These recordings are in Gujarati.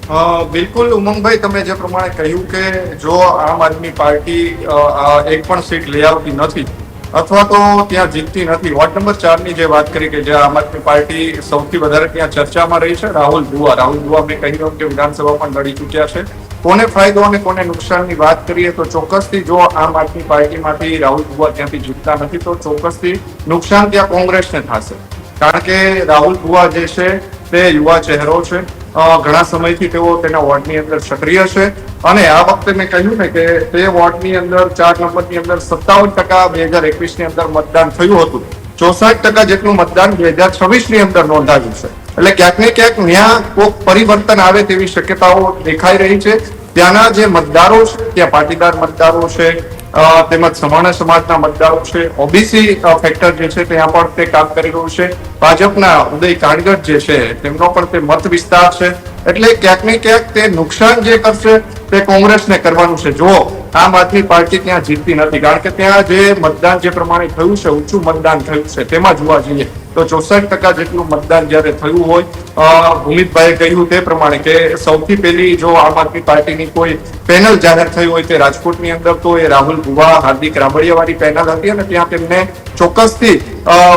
બિલકુલ ઉમંગભાઈ, તમે જે પ્રમાણે કહ્યું કે જો આમ આદમી પાર્ટી એક પણ સીટ લઈ આવતી નથી અથવા તો ત્યાં જીતતી નથી, વોર્ડ નંબર 4 ની જે વાત કરી કે જે આમ આદમી પાર્ટી સૌથી વધારે ત્યાં ચર્ચામાં રહી છે, રાહુલ દુઆ મેં કહ્યું કે વિધાનસભા પણ લડી ચૂક્યા છે. કોને ફાયદો અને કોને નુકસાનની વાત કરીએ તો ચોક્કસથી જો આમ આદમી પાર્ટીમાંથી રાહુલ દુઆ ત્યાંથી જીતતા નથી તો ચોક્કસથી નુકસાન ત્યાં કોંગ્રેસને થશે. કારણ કે રાહુલ દુઆ જે છે તે યુવા ચહેરો છે, ઘણા સમયથી તેઓ તેના વોર્ડની અંદર સક્રિય છે અને આ વખતે મેં કહ્યું ને કે તે વોર્ડની અંદર 4 નંબરની અંદર 57% 2021 ની અંદર મતદાન થયું હતું. 64% જેટલું મતદાન 2026 ની અંદર નોંધાયું છે. એટલે ક્યાંક ને ક્યાંક ત્યાં કોઈક પરિવર્તન આવે તેવી શક્યતાઓ દેખાઈ રહી છે. ત્યાંના જે મતદારો છે ત્યાં પાટીદાર મતદારો છે, તેમજ સમાણા સમાજના મતદારો છે, ઓબીસી ફેક્ટર જે છે ત્યાં પણ તે કામ કરી રહ્યું છે. ભાજપના ઉદય કાણગઢ જે છે તેમનો પણ તે મત વિસ્તાર છે. એટલે ક્યાંક ને ક્યાંક તે નુકસાન જે કરશે તે કોંગ્રેસને કરવાનું છે જો આમ આદમી પાર્ટી ત્યાં જીતતી નથી. કારણ કે ત્યાં જે મતદાન જે પ્રમાણે થયું છે, ઊંચું મતદાન થયું છે, તેમાં જોવા જઈએ તો 64% જેટલું મતદાન જયારે થયું હોય, ભૂમિતભાઈએ કહ્યું તે પ્રમાણે કે સૌથી પહેલી જો આમ આદમી પાર્ટીની કોઈ પેનલ જાહેર થઈ હોય તે રાજકોટની અંદર તો એ રાહુલ દુઆ, હાર્દિક રાબડિયા વાળી પેનલ હતી અને ત્યાં તેમને ચોક્કસથી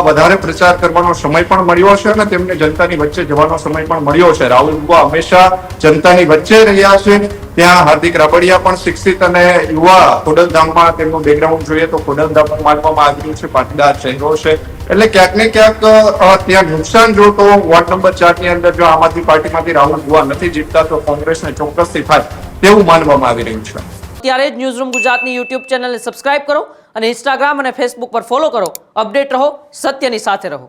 વધારે પ્રચાર કરવાનો સમય પણ મળ્યો છે અને તેમને જનતાની વચ્ચે જવાનો સમય પણ મળ્યો છે. રાહુલ દુઆ હંમેશા જનતાની વચ્ચે રહ્યા છે. ત્યાં હાર્દિક રાબડિયા પણ શિક્ષિત અને યુવા, ખોડલધામમાં તેમનું બેકગ્રાઉન્ડ જોઈએ તો ખોડલધામ માનવામાં આવ્યું છે, પાટીદાર ચહેરો છે. એટલે ક્યાંક ને ક્યાંક ત્યાં નુકસાન જો તો વોર્ડ નંબર 4 ની અંદર જો આમ આદમી પાર્ટીમાંથી રાહુલ દુઆ નથી જીતતા તો કોંગ્રેસને ચોક્કસથી થાય તેવું માનવામાં આવી રહ્યું છે. ત્યારે જ ન્યૂઝરૂમ ગુજરાતની યુટ્યુબ ચેનલને સબસ્ક્રાઇબ કરો અને ઇન્સ્ટાગ્રામ અને ફેસબુક પર ફોલો કરો. અપડેટ રહો, સત્યની સાથે રહો.